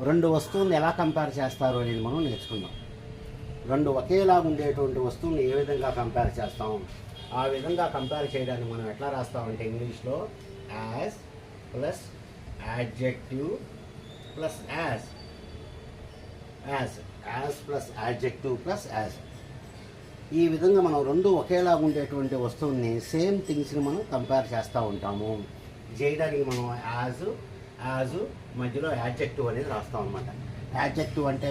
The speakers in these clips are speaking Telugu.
రెండు వస్తువులను ఎలా కంపేర్ చేస్తారు అనేది మనం నేర్చుకుందాం. రెండు ఒకేలా ఉండేటువంటి వస్తువుని ఏ విధంగా కంపేర్ చేస్తాం, ఆ విధంగా కంపేర్ చేయడానికి మనం ఎట్లా రాస్తామంటే ఇంగ్లీష్లో as plus adjective plus as, as plus adjective plus as. ఈ విధంగా మనం రెండు ఒకేలా ఉండేటువంటి వస్తువుని సేమ్ థింగ్స్ని మనం కంపేర్ చేస్తూ ఉంటాము. చేయడానికి మనం యాజ్ మధ్యలో యాడ్జెక్టివ్ అనేది రాస్తాం అనమాట. యాడ్జెక్టివ్ అంటే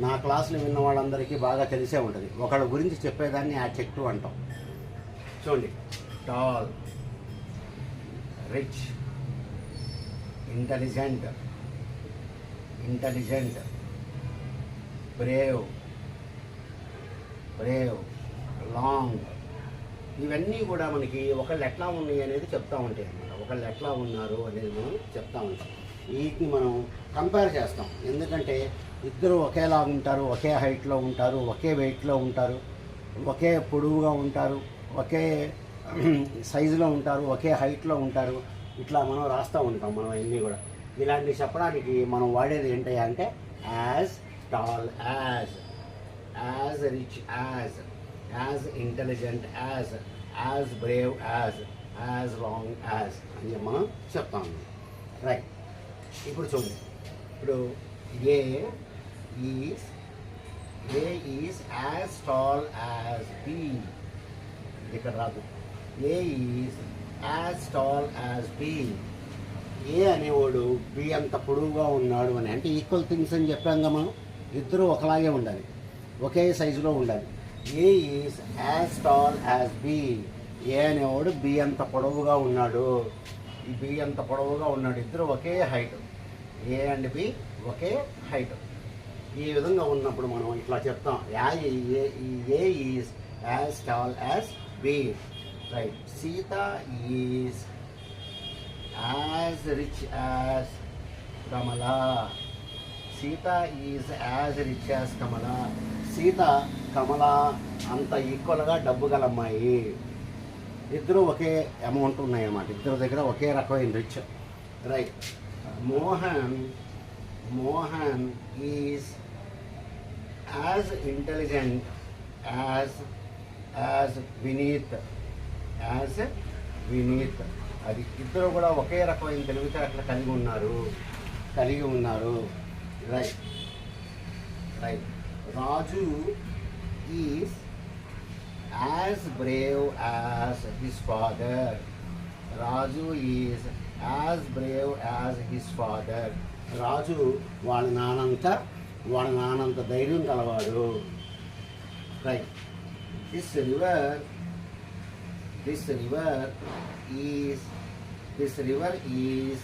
నా క్లాసులు విన్న వాళ్ళందరికీ బాగా తెలిసే ఉంటుంది. ఒకళ్ళ గురించి చెప్పేదాన్ని యాడ్జెక్టివ్ అంటాం. చూడండి, tall, rich, intelligent, Brave, long, ఇవన్నీ కూడా మనకి ఒకళ్ళు ఎట్లా ఉన్నాయి అనేది చెప్తూ ఉంటాయి అన్నమాట. ఒకళ్ళు ఎట్లా ఉన్నారు అనేది మనం చెప్తూ ఉంటాం. వీటిని మనం కంపేర్ చేస్తాం. ఎందుకంటే ఇద్దరు ఒకేలా ఉంటారు, ఒకే హైట్లో ఉంటారు, ఒకే వెయిట్లో ఉంటారు, ఒకే పొడవుగా ఉంటారు, ఒకే సైజులో ఉంటారు, ఒకే హైట్లో ఉంటారు. ఇట్లా మనం రాస్తూ ఉంటాం మనం అన్నీ కూడా. ఇలాంటివి చెప్పడానికి మనం వాడేది ఏంటంటే అంటే as tall as, as rich as intelligent as brave as long as అని మనం చెప్తాము. రైట్, ఇప్పుడు చూడండి. ఇప్పుడు A is as tall as B. ఇక్కడ రాదు. A is as tall as B. A అనేవాడు బి అంత పొడవుగా ఉన్నాడు అని, అంటే ఈక్వల్ థింగ్స్ అని చెప్పాక మనం ఇద్దరు ఒకలాగే ఉండాలి, ఒకే సైజులో ఉండాలి. A is as tall as B. A అనేవాడు బి అంత పొడవుగా ఉన్నాడు, ఈ బి అంత పొడవుగా ఉన్నాడు, ఇద్దరు ఒకే హైట్. ఏ అండ్ బి ఒకే హైట్. ఈ విధంగా ఉన్నప్పుడు మనం ఇట్లా చెప్తాం, A is as tall as B. Right. Sita is as rich as Kamala. Sita is as rich as Kamala. Sita Kamala అంత ఈక్వల్గా డబ్బు గల అమ్మాయి. ఇద్దరు ఒకే అమౌంట్ ఉన్నాయన్నమాట, ఇద్దరు దగ్గర ఒకే రకమైన rich. Right. Mohan is as intelligent as Vineet. అది ఇద్దరు కూడా ఒకే రకమైన తెలివితేటలు కలిగి ఉన్నారు. Right. Raju is as brave as his father. Raju is as brave as his father. Raju వాళ్ళ నాన్నంత ధైర్యం కలవాడు. Right. This river is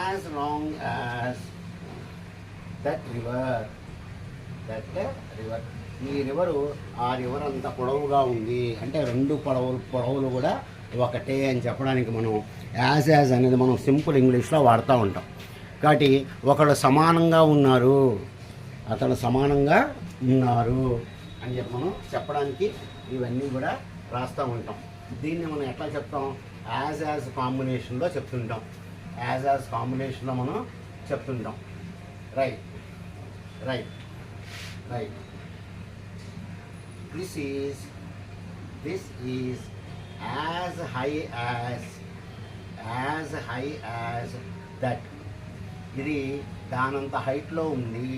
as long as that river. ఈ రివరు ఆ రివర్ అంత పొడవుగా ఉంది అంటే రెండు పొడవులు కూడా ఒకటే అని చెప్పడానికి మనం యాజ్ అనేది మనం సింపుల్ ఇంగ్లీష్లో వాడుతూ ఉంటాం. కాబట్టి ఒకళ్ళు సమానంగా ఉన్నారు, అతను సమానంగా ఉన్నారు అని చెప్పి మనం చెప్పడానికి ఇవన్నీ కూడా రాస్తూ ఉంటాం. దీన్ని మనం ఎట్లా చెప్తాం, యాజ్ కాంబినేషన్లో చెప్తుంటాం. యాజ్ కాంబినేషన్లో మనం చెప్తుంటాం. Right. This is as high as that. ఇది దానంత హైట్లో ఉంది,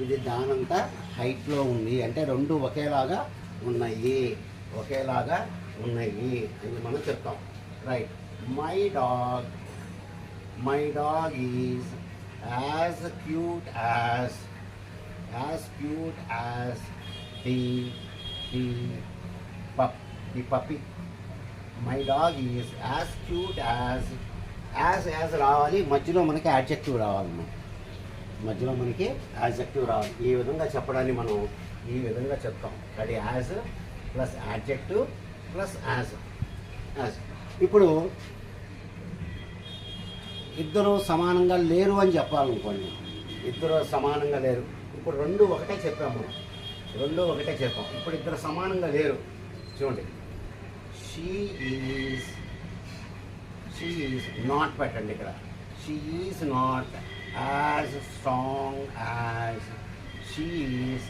ఇది దానంత హైట్లో ఉంది అంటే రెండు ఒకేలాగా ఉన్నాయి అని మనం చెప్తాం. Right. My dog is as cute as the puppy. My dog is as cute as రావాలి, మధ్యలో మనకి యాడ్జెక్టివ్ రావాలి. ఈ విధంగా చెప్పడాన్ని మనం ఈ విధంగా చెప్తాం. అది as plus adjective plus as. ఇప్పుడు ఇద్దరు సమానంగా లేరు అని చెప్పాలనుకోండి. ఇద్దరు సమానంగా లేరు. ఇప్పుడు రెండు ఒకటే చెప్పాము. ఇప్పుడు ఇద్దరు సమానంగా లేరు. చూడండి, షీ ఈజ్ నాట్ పెట్టండి ఇక్కడ. She is not as strong as she is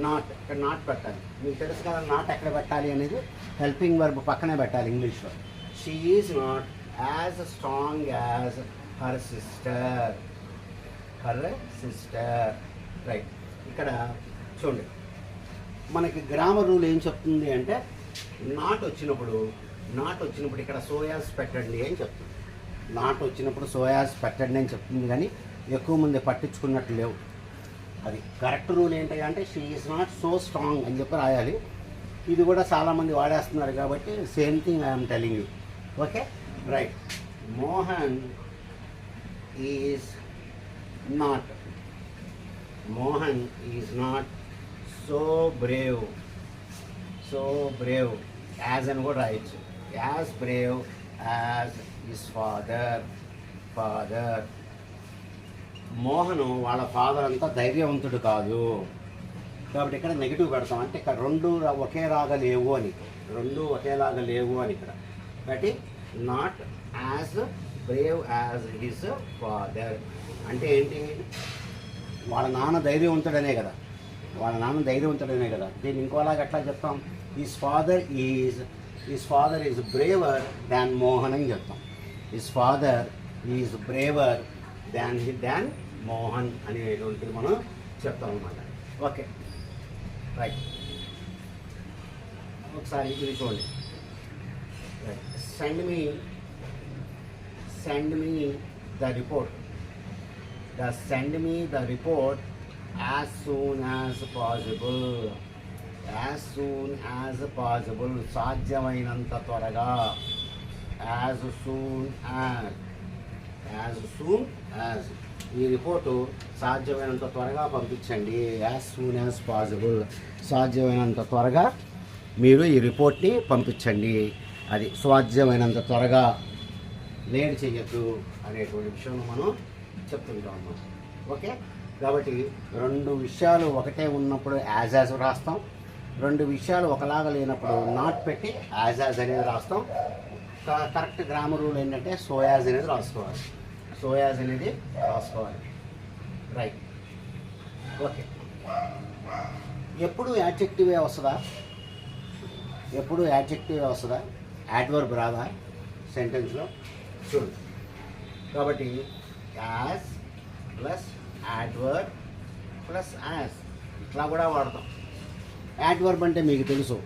not. ఇక్కడ నాట్ పెట్టాలి, మీకు తెలుసు కదా నాట్ ఎక్కడ పెట్టాలి అనేది. హెల్పింగ్ వర్బ్ పక్కనే పెట్టాలి ఇంగ్లీష్లో. She is not as strong as her sister. Right. ఇక్కడ చూడండి, మనకి గ్రామర్ రూల్ ఏం చెప్తుంది అంటే నాట్ వచ్చినప్పుడు ఇక్కడ సోయాస్ పెట్టండి అని చెప్తుంది. నాట్ వచ్చినప్పుడు సోయాస్ పెట్టండి అని చెప్తుంది, కానీ ఎక్కువ మంది పట్టించుకున్నట్టు లేవు. అది కరెక్ట్ రూల్ ఏంటి అంటే she is not so strong అని చెప్పి రాయాలి. ఇది కూడా చాలామంది వాడేస్తున్నారు కాబట్టి same thing I'm telling you. Okay, right. Mohan is not so Brave as అని కూడా రాయొచ్చు. As brave as his father. Mohan వాళ్ళ ఫాదర్ అంతా ధైర్యవంతుడు కాదు కాబట్టి ఇక్కడ నెగిటివ్ పెడతాం. అంటే ఇక్కడ రెండు ఒకేలాగా లేవు అని ఇక్కడ. కాబట్టి not as brave as his father అంటే ఏంటి, వాళ్ళ నాన్న ధైర్యవంతుడనే కదా. దీన్ని ఇంకోలాగా ఎట్లా చెప్తాం, హిస్ ఫాదర్ ఈజ్ బ్రేవర్ దాన్ మోహన్ అని చెప్తాం. హిస్ ఫాదర్ ఈజ్ బ్రేవర్ దాన్ మోహన్ అనేటువంటిది మనం చెప్తాం అన్నమాట. Okay, right. ఒకసారి ఇది చూడండి. Send me the report. Send me the report as soon as possible. సాధ్యమైనంత త్వరగా. as soon as ఈ రిపోర్టు సాధ్యమైనంత త్వరగా పంపించండి. as soon as possible సాధ్యమైనంత త్వరగా మీరు ఈ రిపోర్ట్ని పంపించండి. అది సాధ్యమైనంత త్వరగా, లేట్ చేయొద్దు అనేటువంటి విషయం మనం చెప్తుంటాం అన్నమాట. ఓకే, కాబట్టి రెండు విషయాలు ఒకటే ఉన్నప్పుడు యాజ్ రాస్తాం. రెండు విషయాలు ఒకలాగా లేనప్పుడు నాట్ పెట్టి యాజ్ అనేది రాస్తాం. కరెక్ట్ గ్రామర్ రూల్ ఏంటంటే సోయాజ్ అనేది రాసుకోవాలి. రైట్. ఓకే, ఎప్పుడు యాడ్జెక్టివే వస్తుందా? యాడ్వర్బ్ రాదా సెంటెన్స్లో? చూడు, కాబట్టి as plus adverb plus as ఇట్లా కూడా వాడతాం. యాడ్వర్బ్ అంటే మీకు తెలుసు,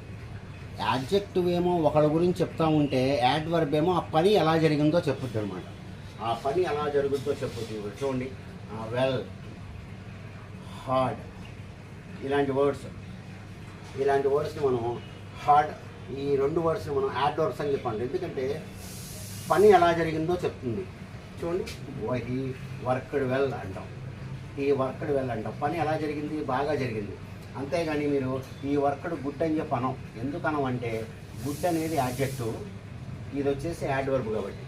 యాడ్జెక్టివ్ ఏమో ఒకళ్ళ గురించి చెప్తా ఉంటే యాడ్వర్బ్ ఏమో ఆ పని ఎలా జరిగిందో చెప్పుద్ది అనమాట. ఆ పని ఎలా జరుగుతుందో చెప్పుద్ది. చూడండి, వెల్, హార్డ్, ఇలాంటి వర్డ్స్ని మనం హార్డ్, ఈ రెండు వర్డ్స్ని మనం యాడ్వర్బ్స్ అని చెప్పండి. ఎందుకంటే పని ఎలా జరిగిందో చెప్తుంది. చూడండి, హీ వర్క్డ్ వెల్ అంటాం. పని ఎలా జరిగింది? బాగా జరిగింది. అంతేగాని మీరు ఈ వర్క్డ్ గుడ్ అని చెప్పి అనం. ఎందుకు అనం అంటే గుడ్ అనేది యాడ్జెక్టివ్, ఇది వచ్చేసి యాడ్వర్బ్ కాబట్టి.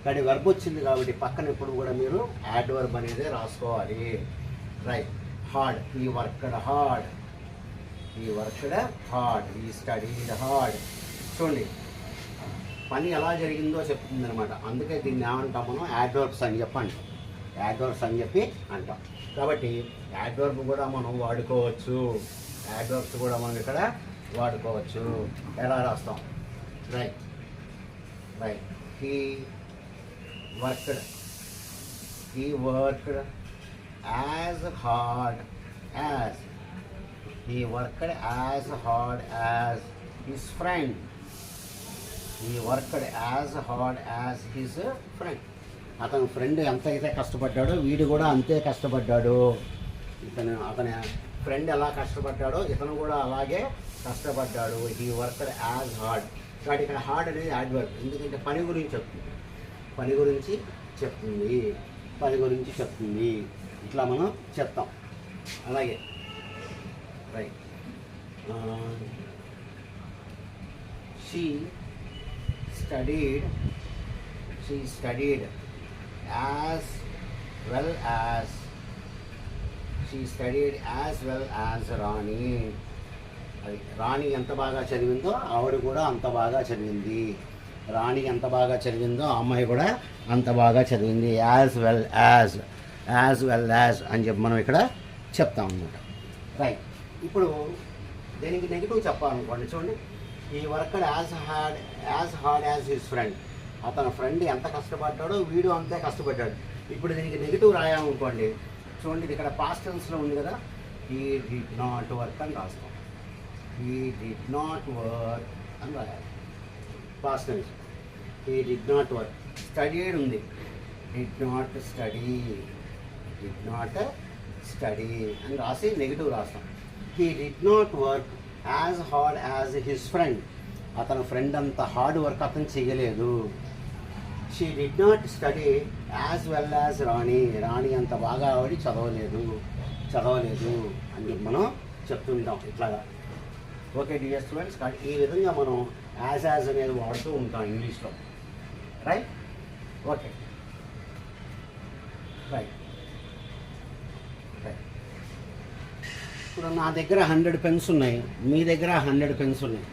కానీ వర్బ్ వచ్చింది కాబట్టి పక్కన ఎప్పుడు కూడా మీరు యాడ్వర్బ్ అనేది రాసుకోవాలి. Right. Hard, he worked hard, he studied hard. చూడండి, పని ఎలా జరిగిందో చెప్తుంది అనమాట. అందుకే దీన్ని ఏమంటాం మనం? యాడ్వర్బ్స్ అని చెప్పి అంటాం. కాబట్టి యాడ్వర్బ్ కూడా మనం వాడుకోవచ్చు. ఇక్కడ వాడుకోవచ్చు. ఎలా రాస్తాం? Right. He worked as hard as his friend. అతని ఫ్రెండ్ ఎంత అయితే కష్టపడ్డాడో వీడు కూడా అంతే కష్టపడ్డాడు. అతని ఫ్రెండ్ ఎలా కష్టపడ్డాడో ఇతను కూడా అలాగే కష్టపడ్డాడు. He worked as hard. కాబట్టి ఇక్కడ హార్డ్ అనేది యాడ్వర్బ్. ఎందుకంటే పని గురించి చెప్తుంది. ఇట్లా మనం చెప్తాం. అలాగే right. She studied as well as రాణి. అది రాణి ఎంత బాగా చదివిందో ఆవిడ కూడా అంత బాగా చదివింది. రాణి ఎంత బాగా చదివిందో ఆ అమ్మాయి కూడా అంత బాగా చదివింది. As well as as well as అని చెప్పి మనం ఇక్కడ చెప్తాం అన్నమాట. రైట్. ఇప్పుడు దీనికి నెగిటివ్ చెప్పాలనుకోండి. చూడండి, ఈ worker as hard as his friend. అతని ఫ్రెండ్ ఎంత కష్టపడ్డాడో వీడు అంతే కష్టపడ్డాడు. ఇప్పుడు దీనికి నెగిటివ్ రాయాలనుకోండి. చూడండి, ఇది ఇక్కడ పాస్ట్ టెన్స్లో ఉంది కదా, హీ డిడ్ నాట్ వర్క్ అని రాస్తాం. హీ డిడ్ నాట్ వర్క్ అని రాయాలి. Past tense. He did not work. Studied ఉంది, డిడ్ నాట్ స్టడీ అని రాసి నెగిటివ్ రాస్తాం. He did not work as hard as his friend. అతని ఫ్రెండ్ అంత హార్డ్ వర్క్ అతను చేయలేదు. She did not study as well as Rani అంత బాగా ఆవిడ చదవలేదు అని మనం చెప్తుంటాం ఇట్లాగా. ఓకే డియర్ స్టూడెంట్స్, ఈ విధంగా మనం యాజ్ అనేది వాడుతూ ఉంటాం ఇంగ్లీష్లో. రైట్. ఓకే. రైట్. ఇప్పుడు నా దగ్గర 100 పెన్స్ ఉన్నాయి, మీ దగ్గర 100 పెన్స్ ఉన్నాయి.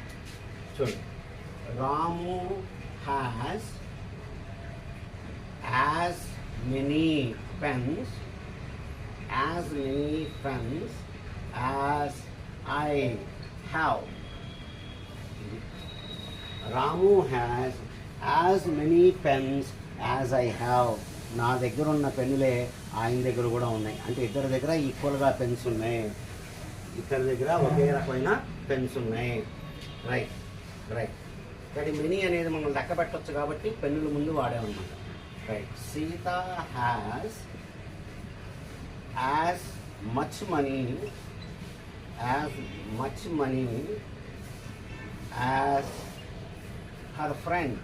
చూడండి, Ramu has as many pens as I have. Ramu has as many pens as I have. నా దగ్గర ఉన్న పెన్నులే ఆయన దగ్గర కూడా ఉన్నాయి. అంటే ఇద్దరి దగ్గర ఈక్వల్గా పెన్స్ ఉన్నాయి, ఇద్దరి దగ్గర ఒకే రకమైన పెన్స్ ఉన్నాయి. రైట్. కానీ మినీ అనేది మనం లెక్క పెట్టవచ్చు కాబట్టి పెన్నుల ముందు వాడామన్నమాట. Right. Sita has as much money as her friend.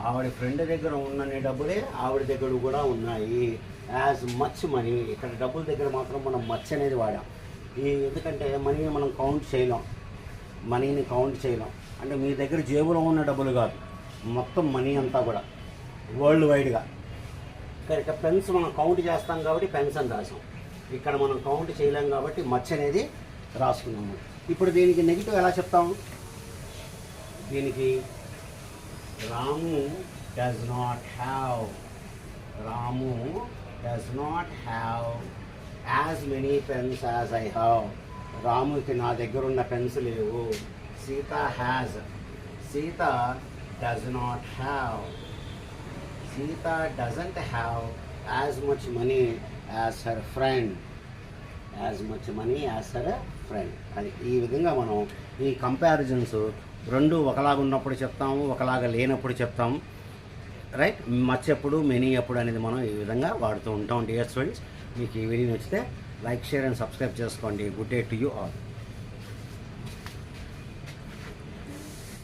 ఆవిడ ఫ్రెండ్ దగ్గర ఉన్న డబ్బులే ఆవిడ దగ్గర కూడా ఉన్నాయి. As much money. ఇక్కడ డబ్బుల దగ్గర మాత్రం మనం మచ్ అనేది వాడాం. ఎందుకంటే మనీని మనం కౌంట్ చేయలేం. అంటే మీ దగ్గర జేబులో ఉన్న డబ్బులు కాదు, మొత్తం మనీ అంతా కూడా వరల్డ్ వైడ్గా. ఇక్కడ పెన్స్ మనం కౌంట్ చేస్తాం కాబట్టి పెన్స్ అని రాసాం. ఇక్కడ మనం కౌంట్ చేయలేం కాబట్టి మచ్ అనేది రాసుకున్నాము. ఇప్పుడు దీనికి నెగిటివ్ ఎలా చెప్తాము? దీనికి Ramu does not have as many pens as I have. రాముకి నా దగ్గర ఉన్న పెన్స్ లేవు. Sita doesn't have as much money as her friend. అది ఈ విధంగా మనం ఈ కంపారిజన్స్ రెండు ఒకలాగా ఉన్నప్పుడు చెప్తాము, ఒకలాగా లేనప్పుడు చెప్తాము. రైట్. మచ్ ఎప్పుడు, మెనీ ఎప్పుడు అనేది మనం ఈ విధంగా వాడుతూ ఉంటాం. డియర్ స్టూడెంట్స్, మీకు ఈ వీడియో నచ్చితే లైక్, షేర్ అండ్ సబ్స్క్రైబ్ చేసుకోండి. Good day to you all.